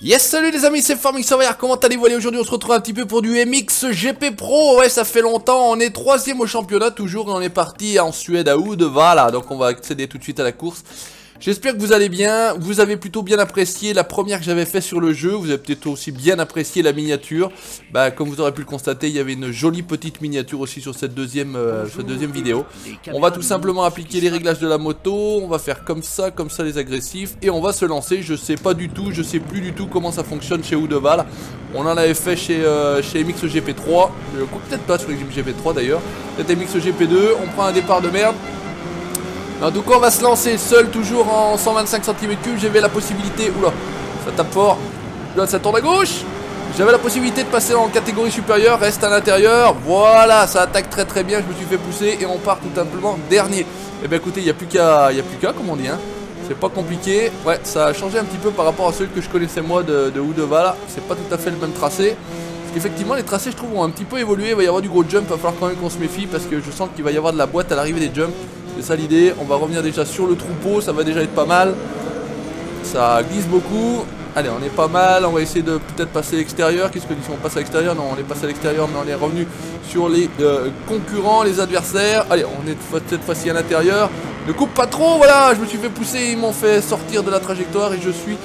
Yes, salut les amis, c'est Farming Savoyard, comment allez-vous? Aujourd'hui on se retrouve un petit peu pour du MX GP Pro. Ouais, ça fait longtemps, on est 3ème au championnat toujours et on est parti en Suède à Uddevalla. Donc on va accéder tout de suite à la course. J'espère que vous allez bien, vous avez plutôt bien apprécié la première que j'avais fait sur le jeu. Vous avez peut-être aussi bien apprécié la miniature. Bah, comme vous aurez pu le constater, il y avait une jolie petite miniature aussi sur cette deuxième vidéo. On va tout simplement appliquer les réglages de la moto. On va faire comme ça les agressifs. Et on va se lancer, je sais plus du tout comment ça fonctionne chez Uddevalla. On en avait fait chez MX GP3. Peut-être pas sur MX GP3 d'ailleurs. Peut-être MX GP2, on prend un départ de merde. En tout cas on va se lancer seul toujours en 125 cm3. J'avais la possibilité, oula ça tape fort, là ça tourne à gauche. J'avais la possibilité de passer en catégorie supérieure, reste à l'intérieur. Voilà, ça attaque très bien, je me suis fait pousser et on part tout simplement dernier. Et bien écoutez, il n'y a plus qu'à comme on dit hein. C'est pas compliqué, ouais ça a changé un petit peu par rapport à celui que je connaissais moi de Uddevalla. C'est pas tout à fait le même tracé. Parce qu'effectivement les tracés je trouve ont un petit peu évolué. Il va y avoir du gros jump, il va falloir quand même qu'on se méfie. Parce que je sens qu'il va y avoir de la boîte à l'arrivée des jumps. C'est ça l'idée, on va revenir déjà sur le troupeau, ça va déjà être pas mal. Ça glisse beaucoup. Allez, on est pas mal, on va essayer de peut-être passer à l'extérieur. Qu'est-ce que dit si on passe à l'extérieur? Non, on est passé à l'extérieur, mais on est revenu sur les concurrents, les adversaires. Allez, on est cette fois-ci à l'intérieur. Ne coupe pas trop, voilà, je me suis fait pousser, ils m'ont fait sortir de la trajectoire et je suis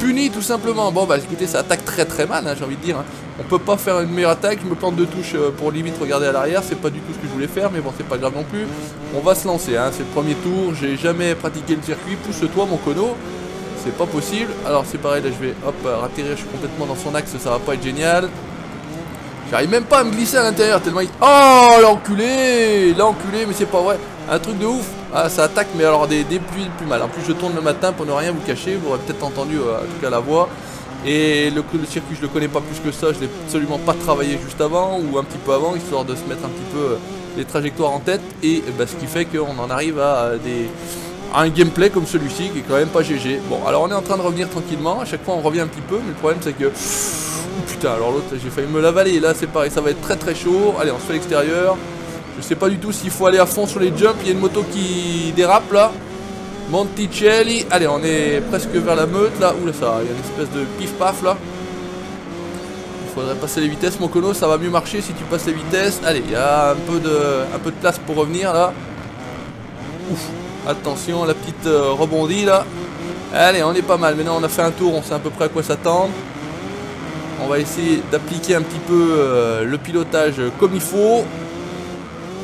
puni tout simplement. Bon bah écoutez, ça attaque très mal, hein, j'ai envie de dire. Hein. On peut pas faire une meilleure attaque, je me plante de touche pour limite regarder à l'arrière, c'est pas du tout ce que je voulais faire, mais bon c'est pas grave non plus. On va se lancer, hein. C'est le premier tour, j'ai jamais pratiqué le circuit, pousse-toi mon cono. C'est pas possible, alors c'est pareil, là je vais hop atterrir, je suis complètement dans son axe, ça va pas être génial. J'arrive même pas à me glisser à l'intérieur tellement il... Oh l'enculé, mais c'est pas vrai. Un truc de ouf. Ah ça attaque mais alors des plus mal. En plus je tourne le matin pour ne rien vous cacher. Vous aurez peut-être entendu en tout cas la voix. Et le circuit je le connais pas plus que ça. Je l'ai absolument pas travaillé juste avant ou un petit peu avant. Histoire de se mettre un petit peu les trajectoires en tête. Et bah, ce qui fait qu'on en arrive à un gameplay comme celui-ci qui est quand même pas GG. Bon alors on est en train de revenir tranquillement. À chaque fois on revient un petit peu. Mais le problème c'est que... Putain, alors l'autre j'ai failli me l'avaler, là c'est pareil, ça va être très chaud. Allez, on se fait à l'extérieur. Je sais pas du tout s'il faut aller à fond sur les jumps, il y a une moto qui dérape là. Monticelli, allez on est presque vers la meute là. Oula ça, il y a une espèce de pif paf là. Il faudrait passer les vitesses mon cono, ça va mieux marcher si tu passes les vitesses. Allez, il y a un peu de place pour revenir là. Ouf, attention la petite rebondie là. Allez, on est pas mal, maintenant on a fait un tour, on sait à peu près à quoi s'attendre. On va essayer d'appliquer un petit peu le pilotage comme il faut.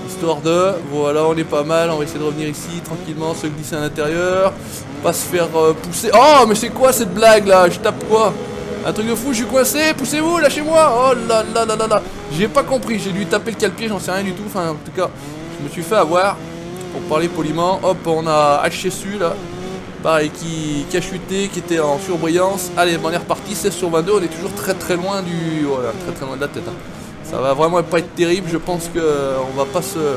Histoire de... Voilà, on est pas mal. On va essayer de revenir ici tranquillement, se glisser à l'intérieur. Pas se faire pousser. Oh, mais c'est quoi cette blague là? Je tape quoi? Un truc de fou, je suis coincé. Poussez-vous, lâchez-moi. Oh là là là là là. J'ai pas compris. J'ai dû taper le cale-pied, j'en sais rien du tout. Enfin, en tout cas, je me suis fait avoir. Pour parler poliment. Hop, on a haché dessus là. Pareil, qui a chuté, qui était en surbrillance. Allez, on est reparti, 16 sur 22, on est toujours très loin du... Voilà, très loin de la tête. Hein. Ça va vraiment pas être terrible, je pense qu'on va pas se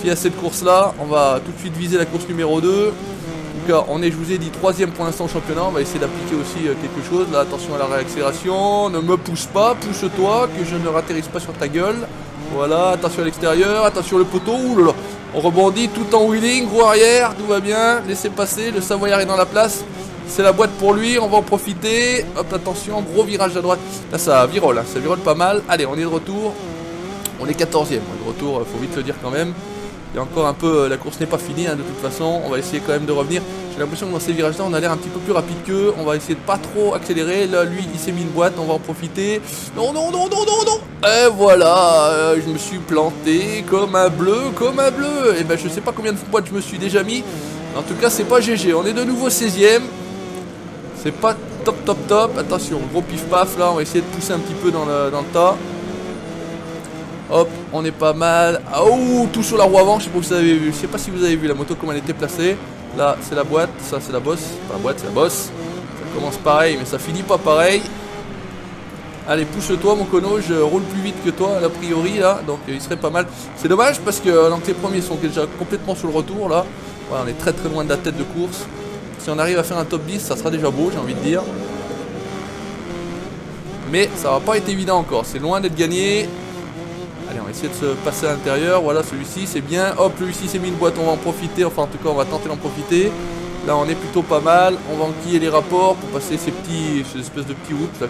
fier à cette course-là. On va tout de suite viser la course numéro 2. En tout cas, on est, je vous ai dit, 3ème pour l'instant au championnat. On va essayer d'appliquer aussi quelque chose. Là, attention à la réaccélération. Ne me pousse pas, pousse-toi, que je ne ratterrisse pas sur ta gueule. Voilà, attention à l'extérieur, attention le poteau. Ouh là là. On rebondit tout en wheeling, gros arrière, tout va bien, laissez passer, le Savoyard est dans la place, c'est la boîte pour lui, on va en profiter, hop attention, gros virage à droite, là ça virole, hein, ça virole pas mal, allez on est de retour, on est 14ème, de retour, faut vite le dire quand même, il y a encore un peu, la course n'est pas finie hein, de toute façon, on va essayer quand même de revenir, j'ai l'impression que dans ces virages là on a l'air un petit peu plus rapide qu'eux, on va essayer de pas trop accélérer, là lui il s'est mis une boîte, on va en profiter, non, et voilà, je me suis planté comme un bleu, et ben je sais pas combien de boîtes je me suis déjà mis, en tout cas c'est pas GG, on est de nouveau 16ème, c'est pas top, attention, gros pif paf là, on va essayer de pousser un petit peu dans le tas. Hop, on est pas mal. Oh, tout sur la roue avant, je sais pas si vous avez vu. Je sais pas si vous avez vu la moto comment elle était placée. Là, c'est la boîte, ça c'est la bosse. Pas la boîte, c'est la bosse. Ça commence pareil, mais ça finit pas pareil. Allez, pousse-toi mon cono, je roule plus vite que toi a priori là, donc il serait pas mal. C'est dommage parce que donc, les premiers sont déjà complètement sur le retour là. Ouais, on est très loin de la tête de course. Si on arrive à faire un top 10, ça sera déjà beau, j'ai envie de dire. Mais ça va pas être évident encore, c'est loin d'être gagné. Allez, on va essayer de se passer à l'intérieur. Voilà, celui-ci, c'est bien. Hop, celui-ci s'est mis une boîte, on va en profiter. Enfin, en tout cas, on va tenter d'en profiter. Là on est plutôt pas mal. On va enquiller les rapports pour passer ces espèces de petits whoops là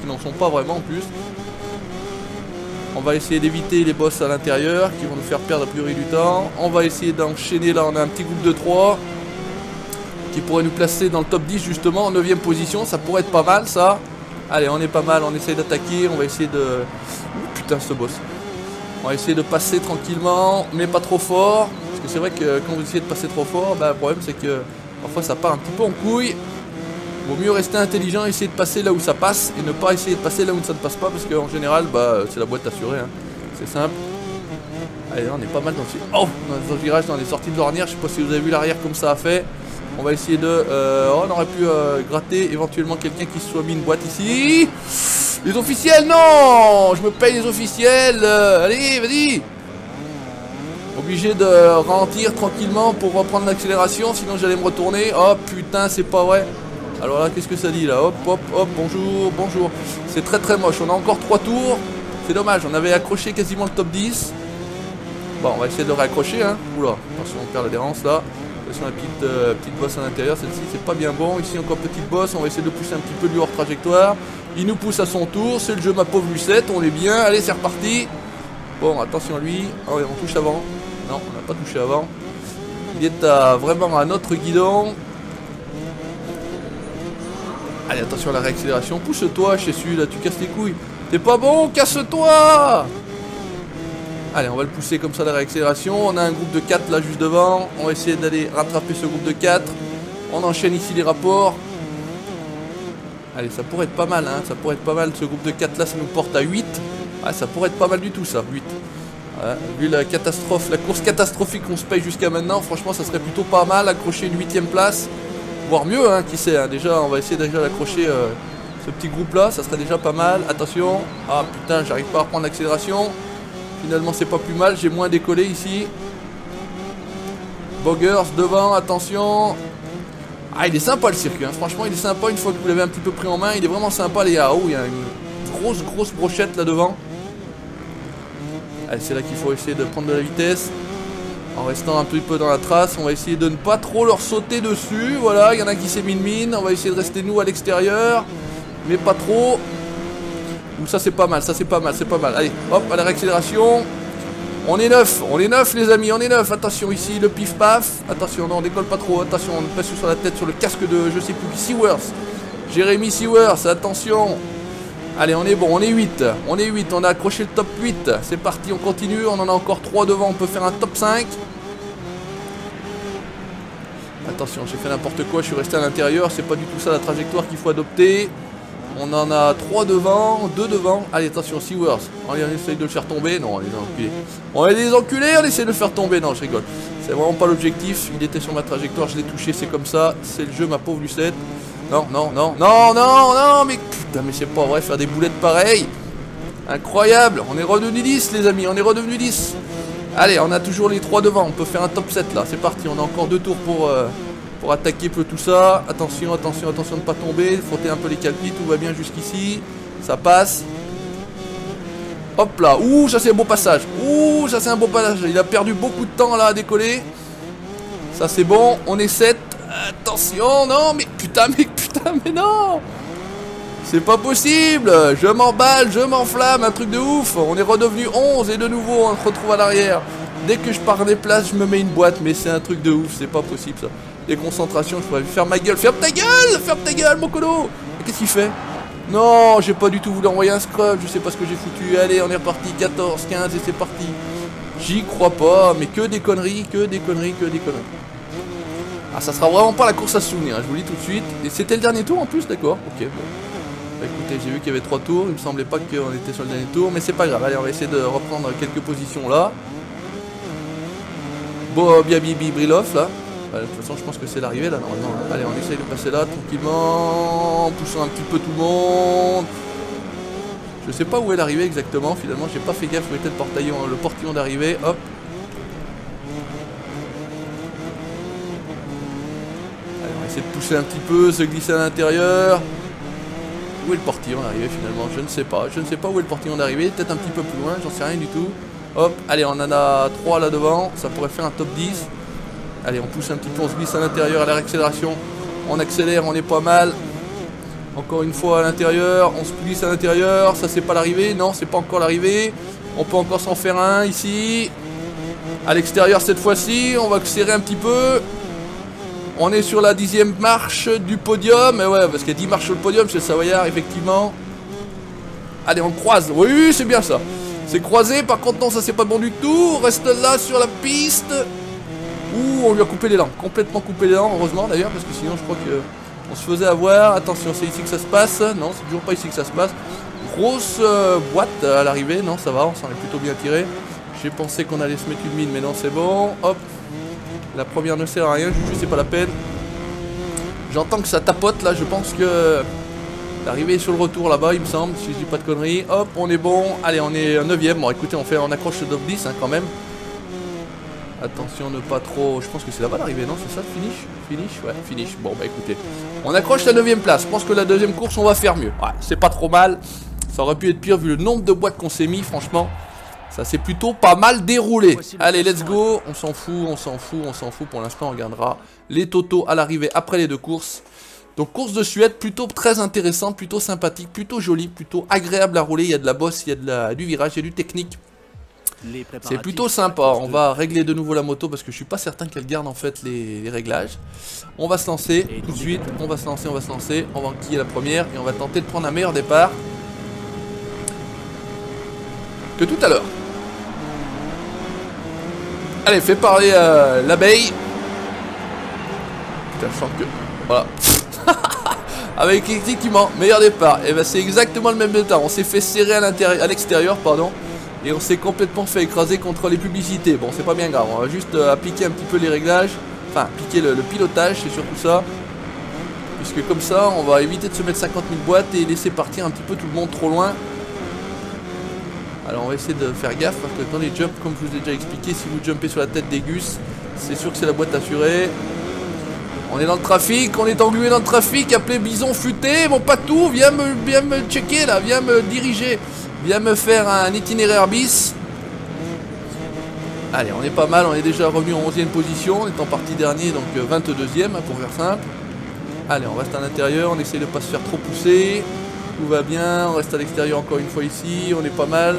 qui n'en sont pas vraiment en plus. On va essayer d'éviter les boss à l'intérieur qui vont nous faire perdre a priori du temps. On va essayer d'enchaîner. Là on a un petit groupe de 3 qui pourrait nous placer dans le top 10 justement en 9ème position. Ça pourrait être pas mal ça. Allez, on est pas mal, on essaye d'attaquer. On va essayer de... putain, ce boss. On va essayer de passer tranquillement, mais pas trop fort. Parce que c'est vrai que quand vous essayez de passer trop fort, bah, le problème c'est que parfois ça part un petit peu en couille. Vaut mieux rester intelligent, essayer de passer là où ça passe et ne pas essayer de passer là où ça ne passe pas. Parce qu'en général, bah, c'est la boîte assurée. Hein. C'est simple. Allez, on est pas mal dans ce virage, dans les sorties de l'ornière. Je sais pas si vous avez vu l'arrière comme ça a fait. On va essayer de... on aurait pu gratter éventuellement quelqu'un qui se soit mis une boîte ici. Les officiels, non. Je me paye les officiels. Allez, vas-y. Obligé de ralentir tranquillement pour reprendre l'accélération. Sinon j'allais me retourner. Oh putain, c'est pas vrai. Alors là, qu'est-ce que ça dit là? Hop, hop, hop, bonjour, bonjour. C'est très très moche. On a encore 3 tours. C'est dommage, on avait accroché quasiment le top 10. Bon, on va essayer de le réaccrocher. Hein. Oula, attention, on perd l'adhérence là. Attention, la petite bosse à l'intérieur, celle-ci c'est pas bien bon. Ici encore petite bosse, on va essayer de pousser un petit peu lui hors trajectoire. Il nous pousse à son tour, c'est le jeu ma pauvre Lucette, on est bien, allez c'est reparti. Bon, attention à lui, oh, on touche avant. Non, on n'a pas touché avant. Il est vraiment à notre guidon. Allez, attention à la réaccélération, pousse-toi chez celui-là, tu casses les couilles. T'es pas bon, casse-toi. Allez, on va le pousser comme ça, la réaccélération. On a un groupe de 4 là juste devant. On va essayer d'aller rattraper ce groupe de 4. On enchaîne ici les rapports. Allez, ça pourrait être pas mal, hein. Ça pourrait être pas mal. Ce groupe de 4 là, ça nous porte à 8. Ah, ça pourrait être pas mal du tout, ça, 8. Voilà. Vu la catastrophe, la course catastrophique qu'on se paye jusqu'à maintenant, franchement, ça serait plutôt pas mal. Accrocher une 8ème place. Voire mieux, hein, qui sait. Hein. Déjà, on va essayer déjà d'accrocher ce petit groupe là. Ça serait déjà pas mal. Attention. Ah putain, j'arrive pas à reprendre l'accélération. Finalement c'est pas plus mal, j'ai moins décollé ici. Boggers devant, attention. Ah il est sympa le circuit, hein. Franchement il est sympa une fois que vous l'avez un petit peu pris en main. Il est vraiment sympa les gars. Oh il y a une grosse brochette là devant. Allez c'est là qu'il faut essayer de prendre de la vitesse. En restant un petit peu dans la trace. On va essayer de ne pas trop leur sauter dessus. Voilà, il y en a qui s'est mine. On va essayer de rester nous à l'extérieur. Mais pas trop. Ça c'est pas mal, ça c'est pas mal, c'est pas mal. Allez, hop, à la réaccélération. On est 9 les amis, on est 9. Attention ici, le pif paf. Attention, non, on décolle pas trop. Attention, on passe sur la tête, sur le casque de, je sais plus, Seaworth. Jérémy Seaworth, attention. Allez, on est bon, on est 8. On est 8, on a accroché le top 8. C'est parti, on continue, on en a encore 3 devant, on peut faire un top 5. Attention, j'ai fait n'importe quoi, je suis resté à l'intérieur. C'est pas du tout ça la trajectoire qu'il faut adopter. On en a 3 devant, 2 devant. Allez, attention, Seaworth. On essaye de le faire tomber. Non, on est des enculés. On est des enculés, on essaie de le faire tomber. Non, je rigole. C'est vraiment pas l'objectif. Il était sur ma trajectoire, je l'ai touché, c'est comme ça. C'est le jeu, ma pauvre Lucette. Non, non, non, non, non, non, mais putain, mais c'est pas vrai, faire des boulettes pareilles. Incroyable. On est redevenu 10, les amis, on est redevenu 10. Allez, on a toujours les 3 devant. On peut faire un top 7 là. C'est parti, on a encore 2 tours pour attaquer un peu tout ça. Attention, attention, attention de ne pas tomber. Frotter un peu les calpis, tout va bien jusqu'ici. Ça passe. Hop là. Ouh, ça c'est un beau passage. Ouh, ça c'est un beau passage. Il a perdu beaucoup de temps là à décoller. Ça c'est bon. On est 7. Attention, non, mais putain, mais non. C'est pas possible. Je m'emballe, je m'enflamme. Un truc de ouf. On est redevenu 11 et de nouveau on se retrouve à l'arrière. Dès que je pars des places, je me mets une boîte. Mais c'est un truc de ouf. C'est pas possible ça. Les concentrations, je pourrais faire ma gueule. Ferme ta gueule, mon colo. Qu'est-ce qu'il fait? Non, j'ai pas du tout voulu envoyer un scrub. Je sais pas ce que j'ai foutu. Allez, on est reparti. 14, 15 et c'est parti. J'y crois pas. Mais que des conneries, que des conneries, que des conneries. Ah, ça sera vraiment pas la course à se souvenir, hein, je vous le dis tout de suite. Et c'était le dernier tour en plus, d'accord. Ok, bon. Bah, écoutez, j'ai vu qu'il y avait 3 tours. Il me semblait pas qu'on était sur le dernier tour. Mais c'est pas grave. Allez, on va essayer de reprendre quelques positions là. Bon, Biabibi Briloff là. De toute façon je pense que c'est l'arrivée là normalement. Allez on essaye de passer là tranquillement, en poussant un petit peu tout le monde. Je sais pas où est l'arrivée exactement, finalement j'ai pas fait gaffe où était le portillon d'arrivée. Hop. Allez, on va essayer de pousser un petit peu, se glisser à l'intérieur. Où est le portillon d'arrivée finalement? Je ne sais pas. Je ne sais pas où est le portillon d'arrivée, peut-être un petit peu plus loin, j'en sais rien du tout. Hop, allez on en a 3 là devant, ça pourrait faire un top 10. Allez, on pousse un petit peu, on se glisse à l'intérieur, à la réaccélération. On accélère, on est pas mal. Encore une fois à l'intérieur, on se glisse à l'intérieur. Ça, c'est pas l'arrivée. Non, c'est pas encore l'arrivée. On peut encore s'en faire un ici. À l'extérieur cette fois-ci, on va accélérer un petit peu. On est sur la 10e marche du podium. Et ouais, parce qu'il y a 10 marches sur le podium chez Savoyard, effectivement. Allez, on croise. Oui, c'est bien ça. C'est croisé. Par contre, non, ça c'est pas bon du tout. On reste là sur la piste. Ouh, on lui a coupé les dents. Complètement coupé les dents, heureusement d'ailleurs, parce que sinon je crois que on se faisait avoir. Attention, c'est ici que ça se passe. Non, c'est toujours pas ici que ça se passe. Grosse boîte à l'arrivée. Non, ça va, on s'en est plutôt bien tiré. J'ai pensé qu'on allait se mettre une mine, mais non, c'est bon. Hop. La première ne sert à rien, Juju, c'est pas la peine. J'entends que ça tapote là, je pense que l'arrivée est sur le retour là-bas, il me semble, si je dis pas de conneries. Hop, on est bon. Allez, on est 9ème. Bon, écoutez, on accroche le top 10 hein, quand même. Attention, ne pas trop. Je pense que c'est là-bas l'arrivée, non? C'est ça le finish? Finish? Ouais, finish. Bon, bah écoutez. On accroche la 9ème place. Je pense que la deuxième course, on va faire mieux. Ouais, c'est pas trop mal. Ça aurait pu être pire vu le nombre de boîtes qu'on s'est mis, franchement. Ça s'est plutôt pas mal déroulé. Allez, let's go. On s'en fout, on s'en fout, on s'en fout. Pour l'instant, on regardera les totaux à l'arrivée après les deux courses. Donc, course de Suède, plutôt très intéressante, plutôt sympathique, plutôt jolie, plutôt agréable à rouler. Il y a de la bosse, il y a du virage, il y a du technique. C'est plutôt sympa. On va régler de nouveau la moto parce que je suis pas certain qu'elle garde en fait les réglages. On va se lancer tout de suite. On va se lancer, on va se lancer. On va enquiller la première et on va tenter de prendre un meilleur départ que tout à l'heure. Allez, fais parler l'abeille. Putain, je sens que... Voilà. Avec effectivement, meilleur départ. Et ben c'est exactement le même départ. On s'est fait serrer à l'extérieur, pardon. Et on s'est complètement fait écraser contre les publicités. Bon, c'est pas bien grave. On va juste appliquer un petit peu les réglages. Enfin, appliquer le pilotage, c'est surtout ça. Puisque comme ça, on va éviter de se mettre 50 000 boîtes et laisser partir un petit peu tout le monde trop loin. Alors on va essayer de faire gaffe parce que dans les jumps, comme je vous ai déjà expliqué, si vous jumpez sur la tête des gus, c'est sûr que c'est la boîte assurée. On est dans le trafic, on est englué dans le trafic, appelé Bison Futé, mon patou, viens me checker là, viens me diriger, viens me faire un itinéraire bis. Allez, on est pas mal, on est déjà revenu en 11e position, on est en partie dernier, donc 22e pour faire simple. Allez, on reste à l'intérieur, on essaye de ne pas se faire trop pousser. Tout va bien, on reste à l'extérieur encore une fois ici, on est pas mal.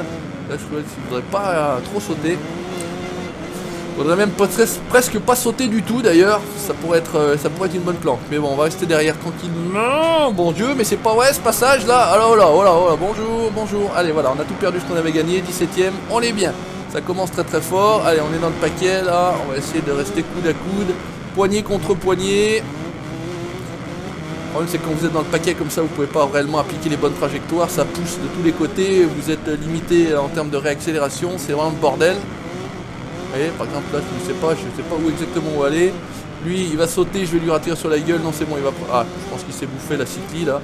Là je ne voudrais pas trop sauter. Il faudrait même presque pas sauter du tout d'ailleurs. Ça pourrait être une bonne planque. Mais bon, on va rester derrière tranquillement. Bon Dieu, mais c'est pas vrai ce passage là. Alors là, oh là, oh là, bonjour, bonjour. Allez voilà, on a tout perdu ce qu'on avait gagné, 17ème, on est bien. Ça commence très très fort. Allez, on est dans le paquet là. On va essayer de rester coude à coude. Poignée contre poignée. Le problème c'est que quand vous êtes dans le paquet comme ça, vous pouvez pas réellement appliquer les bonnes trajectoires, ça pousse de tous les côtés, vous êtes limité en termes de réaccélération, c'est vraiment le bordel. Vous voyez, par exemple là je sais pas où exactement où aller. Lui il va sauter, je vais lui retirer sur la gueule, non c'est bon, il va... Ah, je pense qu'il s'est bouffé la cyclie là.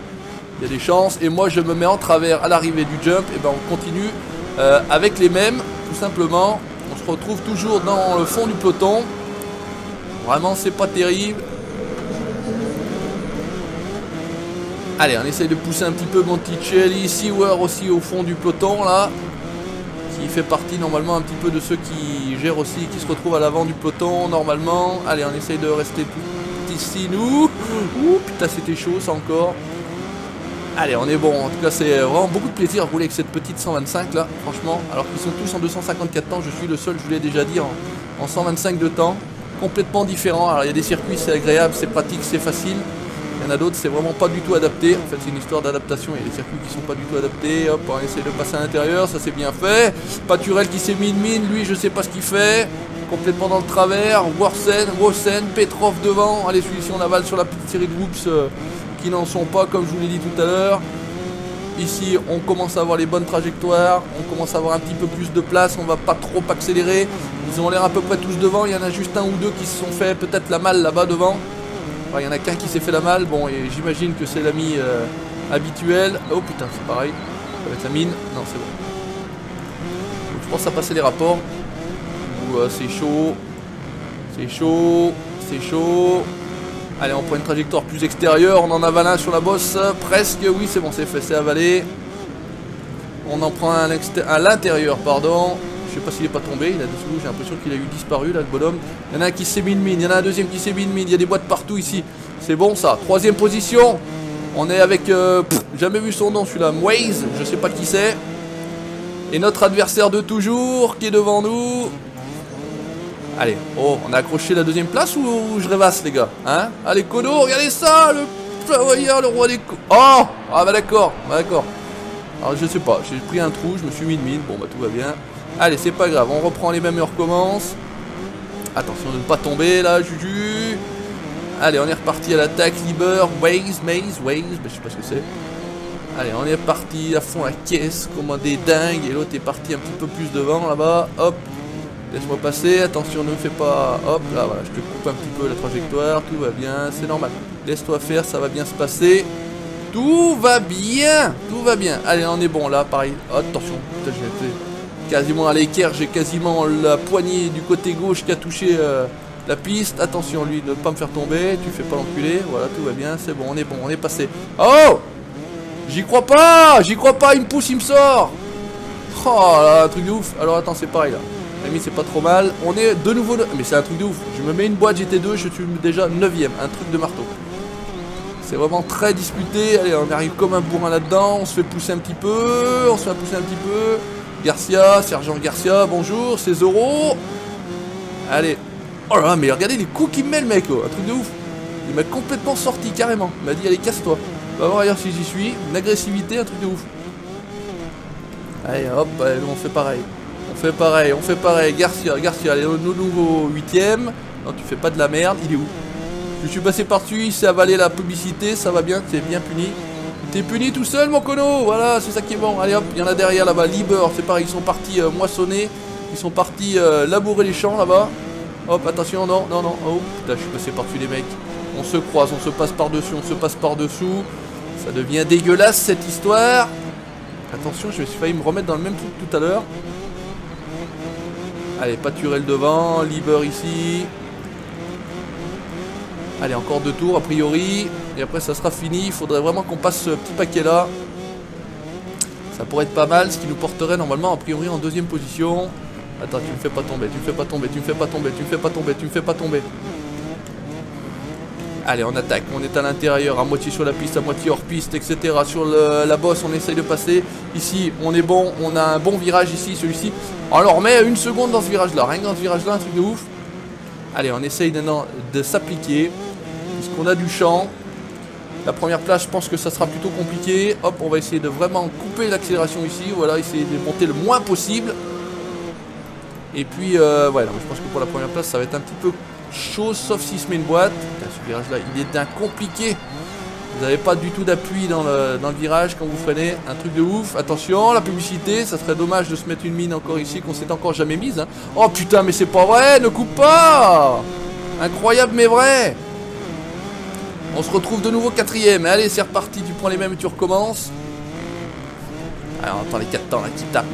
Il y a des chances, et moi je me mets en travers à l'arrivée du jump, et ben on continue avec les mêmes, tout simplement. On se retrouve toujours dans le fond du peloton. Vraiment c'est pas terrible. Allez, on essaye de pousser un petit peu Monticelli, Sewer aussi au fond du peloton là, qui fait partie normalement un petit peu de ceux qui gèrent aussi, qui se retrouvent à l'avant du peloton normalement. Allez, on essaye de rester tout ici nous. Ouh, putain c'était chaud ça encore. Allez, on est bon, en tout cas c'est vraiment beaucoup de plaisir à rouler avec cette petite 125 là, franchement. Alors qu'ils sont tous en 254 temps, je suis le seul, je vous l'ai déjà dit, en 125 de temps. Complètement différent, alors il y a des circuits c'est agréable, c'est pratique, c'est facile. Il y en a d'autres, c'est vraiment pas du tout adapté. En fait, c'est une histoire d'adaptation. Il y a des circuits qui sont pas du tout adaptés. Hop, on essaie de passer à l'intérieur. Ça, c'est bien fait. Paturel qui s'est mis une mine. Lui, je sais pas ce qu'il fait. Complètement dans le travers. Wossen, Petrov devant. Allez, celui-ci, on avale sur la petite série de whoops qui n'en sont pas, comme je vous l'ai dit tout à l'heure. Ici, on commence à avoir les bonnes trajectoires. On commence à avoir un petit peu plus de place. On va pas trop accélérer. Ils ont l'air à peu près tous devant. Il y en a juste un ou deux qui se sont fait peut-être la malle là-bas devant. Il y en a qu'un qui s'est fait la malle, bon et j'imagine que c'est l'ami habituel. Oh putain c'est pareil, ça va être la mine, non c'est bon. Donc, je pense à passer les rapports. C'est chaud, c'est chaud, c'est chaud. Allez on prend une trajectoire plus extérieure, on en avale un sur la bosse, presque, oui c'est bon c'est fait, c'est avalé. On en prend un à l'intérieur, pardon. Je sais pas s'il est pas tombé, il est dessous, j'ai l'impression qu'il a eu disparu là le bonhomme. Il y en a un qui s'est mis une mine, il y en a un deuxième qui s'est mis une mine, il y a des boîtes partout ici. C'est bon ça, troisième position. On est avec, jamais vu son nom celui-là, Waze, je sais pas qui c'est. Et notre adversaire de toujours qui est devant nous. Allez, oh, on a accroché la deuxième place ou je rêvasse les gars, hein? Allez Kono, regardez ça, le Savoyard, le roi des co... Oh, ah bah d'accord, Alors je sais pas, j'ai pris un trou, je me suis mis une mine, bon bah tout va bien. Allez, c'est pas grave, on reprend les mêmes et on recommence. Attention de ne pas tomber là, Juju. Allez, on est reparti à l'attaque, Liber, Waze, bah, je sais pas ce que c'est. Allez, on est parti à fond la caisse, comme des dingues. Et l'autre est parti un petit peu plus devant là-bas, hop. Laisse-moi passer, attention, ne me fais pas... Hop, là, voilà, je te coupe un petit peu la trajectoire, tout va bien, c'est normal. Laisse-toi faire, ça va bien se passer. Tout va bien. Allez, on est bon, là, pareil. Attention, putain, j'ai été quasiment à l'équerre, j'ai quasiment la poignée du côté gauche qui a touché la piste. Attention, lui, ne pas me faire tomber, tu fais pas l'enculer. Voilà, tout va bien, c'est bon, on est passé. Oh! J'y crois pas, il me pousse, il me sort. Oh là, un truc de ouf. Alors, attends, c'est pareil, là. Ami, c'est pas trop mal. On est de nouveau... Mais c'est un truc de ouf. Je me mets une boîte GT2, je suis déjà 9ème. Un truc de marteau. C'est vraiment très disputé. Allez, on arrive comme un bourrin là-dedans. On se fait pousser un petit peu. Garcia, Sergent Garcia, bonjour. C'est Zoro. Allez. Oh là là, mais regardez les coups qu'il me met le mec. Oh. Un truc de ouf. Il m'a complètement sorti, carrément. Il m'a dit, allez, casse-toi. On va voir ailleurs si j'y suis. Une agressivité, un truc de ouf. Allez, hop, allez, on fait pareil. On fait pareil, Garcia, allez, au nouveau 8ème. Non, tu fais pas de la merde, il est où? Je suis passé par-dessus, il s'est avalé la publicité, ça va bien, t'es bien puni. T'es puni tout seul, mon Kono, voilà, c'est ça qui est bon. Allez hop, il y en a derrière là-bas, Liber, c'est pareil, ils sont partis moissonner, ils sont partis labourer les champs là-bas. Hop, attention, non, oh, putain, je suis passé par-dessus les mecs. On se croise, on se passe par-dessous, ça devient dégueulasse cette histoire. Attention, je me suis failli me remettre dans le même truc tout à l'heure. Allez, Paturel devant, Liber ici. Allez, encore 2 tours a priori. Et après ça sera fini. Il faudrait vraiment qu'on passe ce petit paquet là. Ça pourrait être pas mal. Ce qui nous porterait normalement a priori en 2ème position. Attends, tu me fais pas tomber. Allez, on attaque. On est à l'intérieur, à moitié sur la piste, à moitié hors piste, etc. Sur la bosse, on essaye de passer. Ici, on est bon. On a un bon virage ici, celui-ci. Alors, on met 1 seconde dans ce virage-là. Rien que dans ce virage-là, un truc de ouf. Allez, on essaye maintenant de s'appliquer. Puisqu'on a du champ. La première place, je pense que ça sera plutôt compliqué. Hop, on va essayer de vraiment couper l'accélération ici. Voilà, essayer de monter le moins possible. Et puis, voilà, je pense que pour la première place, ça va être un petit peu chaud, sauf s'il se met une boîte. Putain, ce virage-là, il est d'un compliqué. Vous n'avez pas du tout d'appui dans le virage quand vous freinez. Un truc de ouf. Attention, la publicité. Ça serait dommage de se mettre une mine encore ici qu'on s'est encore jamais mise. Hein. Oh putain, mais c'est pas vrai. Ne coupe pas. Incroyable, mais vrai. On se retrouve de nouveau 4ème. Allez, c'est reparti. Tu prends les mêmes et tu recommences. Alors, on entend les 4 temps là qui tapent.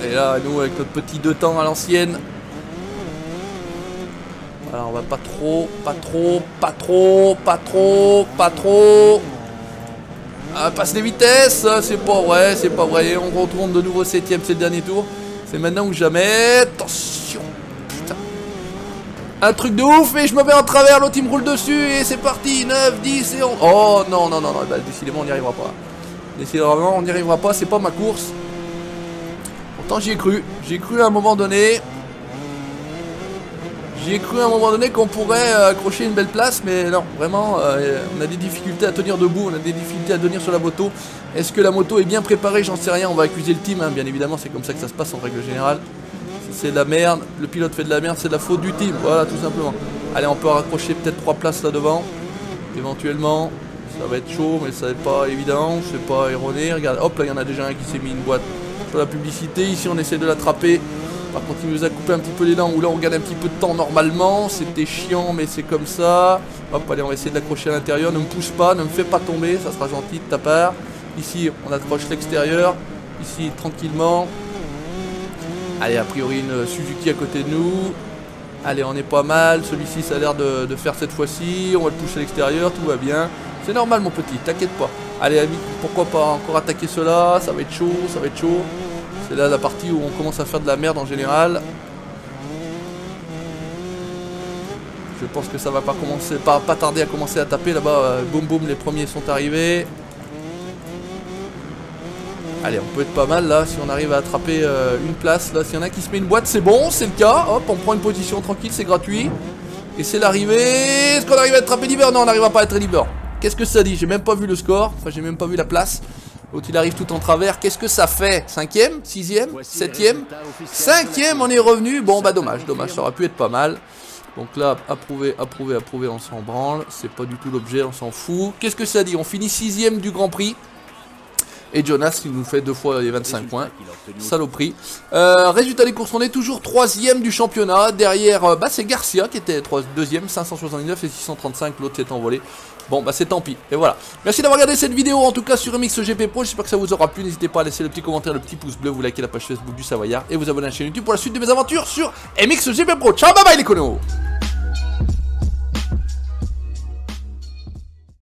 Et là, nous, avec notre petit 2 temps à l'ancienne. Alors on va pas trop. Ah, passe les vitesses, c'est pas vrai. On retourne de nouveau 7ème, c'est le dernier tour. C'est maintenant ou jamais. Attention, putain. Un truc de ouf, mais je me mets en travers, l'autre il me roule dessus et c'est parti. 9, 10 et 11. Oh non, bah, décidément on n'y arrivera pas. On n'y arrivera pas, c'est pas ma course. Pourtant j'y ai cru. J'ai cru à un moment donné. Qu'on pourrait accrocher une belle place, mais non, vraiment, on a des difficultés à tenir debout, on a des difficultés à tenir sur la moto. Est-ce que la moto est bien préparée? J'en sais rien, on va accuser le team, hein. Bien évidemment, c'est comme ça que ça se passe en règle générale. Si c'est de la merde, le pilote fait de la merde, c'est de la faute du team, voilà, tout simplement. Allez, on peut raccrocher peut-être 3 places là devant, éventuellement. Ça va être chaud, mais ça n'est pas évident, c'est pas erroné. Regarde, hop, là, il y en a déjà un qui s'est mis une boîte sur la publicité. Ici, on essaie de l'attraper. Par contre, il nous a coupé un petit peu les dents, où là on gagne un petit peu de temps normalement. C'était chiant, mais c'est comme ça. Hop, allez, on va essayer de l'accrocher à l'intérieur. Ne me pousse pas, ne me fais pas tomber, ça sera gentil de ta part. Ici, on accroche l'extérieur. Ici, tranquillement. Allez, a priori, une Suzuki à côté de nous. Allez, on est pas mal. Celui-ci, ça a l'air de faire cette fois-ci. On va le pousser à l'extérieur, tout va bien. C'est normal, mon petit, t'inquiète pas. Allez, ami, pourquoi pas encore attaquer cela? Ça va être chaud, C'est là la partie où on commence à faire de la merde en général. Je pense que ça va pas commencer, pas tarder à commencer à taper là-bas. Boum boum, les premiers sont arrivés. Allez, on peut être pas mal là si on arrive à attraper une place. Là, s'il y en a qui se met une boîte, c'est bon, c'est le cas. Hop, on prend une position tranquille, c'est gratuit. Et c'est l'arrivée. Est-ce qu'on arrive à attraper Lieber? Non, on n'arrivera pas à être Lieber. Qu'est-ce que ça dit? J'ai même pas vu le score. Enfin, j'ai même pas vu la place. L'autre, il arrive tout en travers. Qu'est-ce que ça fait? 5ème, 6ème, 7ème, 5ème, on est revenu. Bon, bah dommage, ça aurait pu être pas mal. Donc là, approuvé, on s'en branle. C'est pas du tout l'objet, on s'en fout. Qu'est-ce que ça dit? On finit 6ème du Grand Prix. Et Jonas qui nous fait 2 fois les 25 points. Saloperie. Résultat des courses, on est toujours 3ème du championnat. Derrière, c'est Garcia qui était 2ème, 579 et 635. L'autre s'est envolé. Bon, bah c'est tant pis. Et voilà. Merci d'avoir regardé cette vidéo, en tout cas sur MX GP Pro. J'espère que ça vous aura plu. N'hésitez pas à laisser le petit commentaire, le petit pouce bleu, vous likez la page Facebook du Savoyard et vous abonner à la chaîne YouTube pour la suite de mes aventures sur MX GP Pro. Ciao, bye bye les conos.